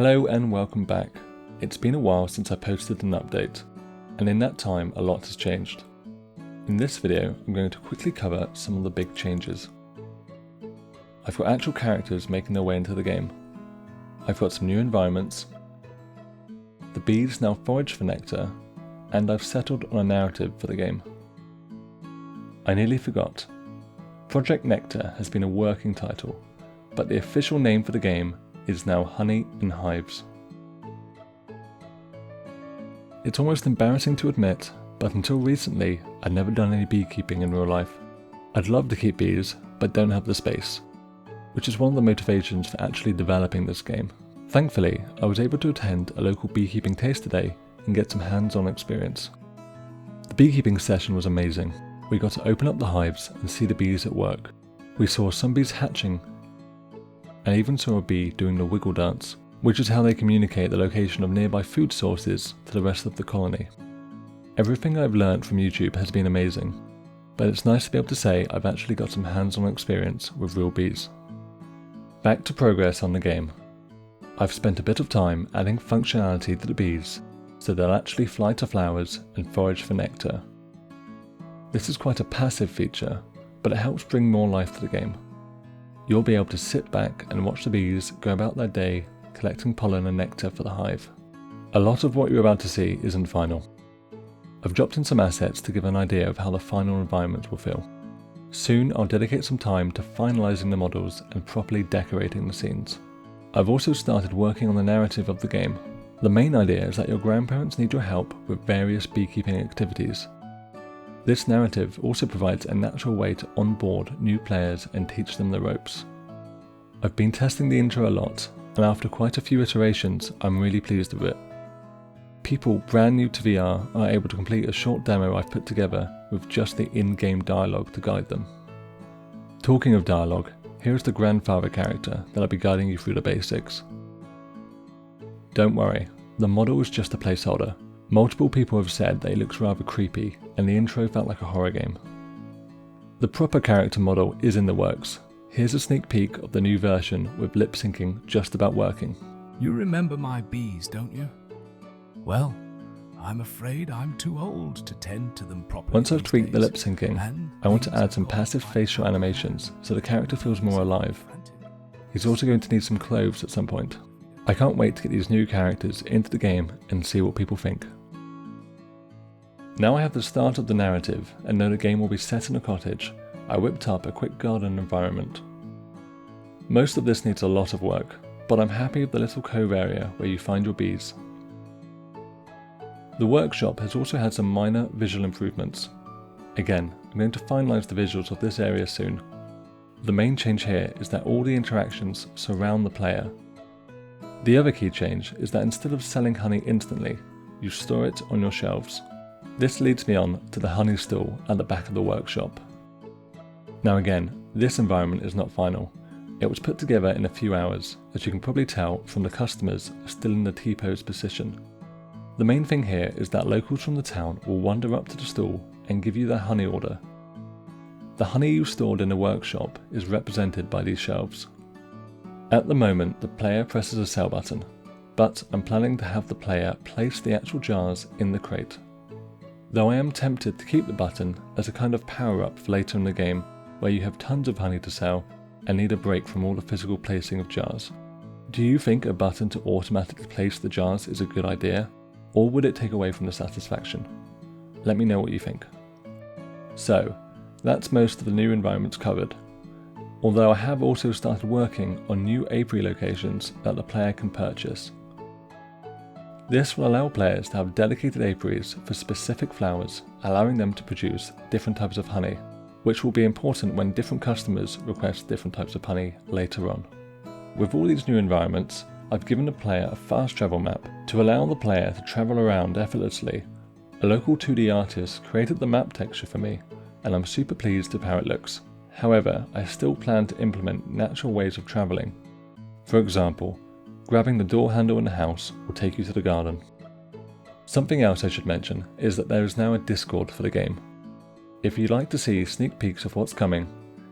Hello and welcome back. It's been a while since I posted an update, and in that time a lot has changed. In this video I'm going to quickly cover some of the big changes. I've got actual characters making their way into the game. I've got some new environments. The bees now forage for nectar, and I've settled on a narrative for the game. I nearly forgot. Project Nectar has been a working title, but the official name for the game is now Honey Hives. It's almost embarrassing to admit, but until recently I'd never done any beekeeping in real life. I'd love to keep bees, but don't have the space, which is one of the motivations for actually developing this game. Thankfully, I was able to attend a local Beekeeping Taster day and get some hands-on experience. The beekeeping session was amazing. We got to open up the hives and see the bees at work. We saw some bees hatching, and even saw a bee doing the wiggle dance, which is how they communicate the location of nearby food sources to the rest of the colony. Everything I've learnt from YouTube has been amazing, but it's nice to be able to say I've actually got some hands-on experience with real bees. Back to progress on the game. I've spent a bit of time adding functionality to the bees so they'll actually fly to flowers and forage for nectar. This is quite a passive feature, but it helps bring more life to the game. You'll be able to sit back and watch the bees go about their day collecting pollen and nectar for the hive. A lot of what you're about to see isn't final. I've dropped in some assets to give an idea of how the final environment will feel. Soon I'll dedicate some time to finalising the models and properly decorating the scenes. I've also started working on the narrative of the game. The main idea is that your grandparents need your help with various beekeeping activities. This narrative also provides a natural way to onboard new players and teach them the ropes. I've been testing the intro a lot, and after quite a few iterations I'm really pleased with it. People brand new to VR are able to complete a short demo I've put together with just the in-game dialogue to guide them. Talking of dialogue, here's the grandfather character that I'll be guiding you through the basics. Don't worry, the model is just a placeholder. Multiple people have said that he looks rather creepy, and the intro felt like a horror game. The proper character model is in the works. Here's a sneak peek of the new version with lip syncing just about working. You remember my bees, don't you? Well, I'm afraid I'm too old to tend to them properly. Once I've tweaked the lip syncing, I want to add some passive facial animations so the character feels more alive. He's also going to need some clothes at some point. I can't wait to get these new characters into the game and see what people think. Now I have the start of the narrative and know the game will be set in a cottage, I whipped up a quick garden environment. Most of this needs a lot of work, but I'm happy with the little cove area where you find your bees. The workshop has also had some minor visual improvements. Again, I'm going to finalise the visuals of this area soon. The main change here is that all the interactions surround the player. The other key change is that instead of selling honey instantly, you store it on your shelves. This leads me on to the honey stall at the back of the workshop. Now again, this environment is not final. It was put together in a few hours, as you can probably tell from the customers still in the T-pose position. The main thing here is that locals from the town will wander up to the stall and give you their honey order. The honey you stored in the workshop is represented by these shelves. At the moment, the player presses a sell button, but I'm planning to have the player place the actual jars in the crate. Though I am tempted to keep the button as a kind of power-up for later in the game, where you have tons of honey to sell and need a break from all the physical placing of jars. Do you think a button to automatically place the jars is a good idea, or would it take away from the satisfaction? Let me know what you think. So, that's most of the new environments covered, although I have also started working on new apiary locations that the player can purchase. This will allow players to have dedicated apiaries for specific flowers, allowing them to produce different types of honey, which will be important when different customers request different types of honey later on. With all these new environments, I've given the player a fast travel map to allow the player to travel around effortlessly. A local 2D artist created the map texture for me, and I'm super pleased with how it looks. However, I still plan to implement natural ways of travelling. For example, grabbing the door handle in the house will take you to the garden. Something else I should mention is that there is now a Discord for the game. If you'd like to see sneak peeks of what's coming,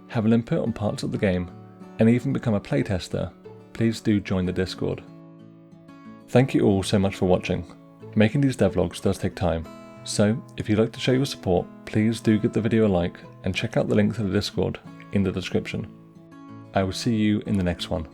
have an input on parts of the game, and even become a playtester, please do join the Discord. Thank you all so much for watching. Making these devlogs does take time, so if you'd like to show your support, please do give the video a like and check out the link to the Discord in the description. I will see you in the next one.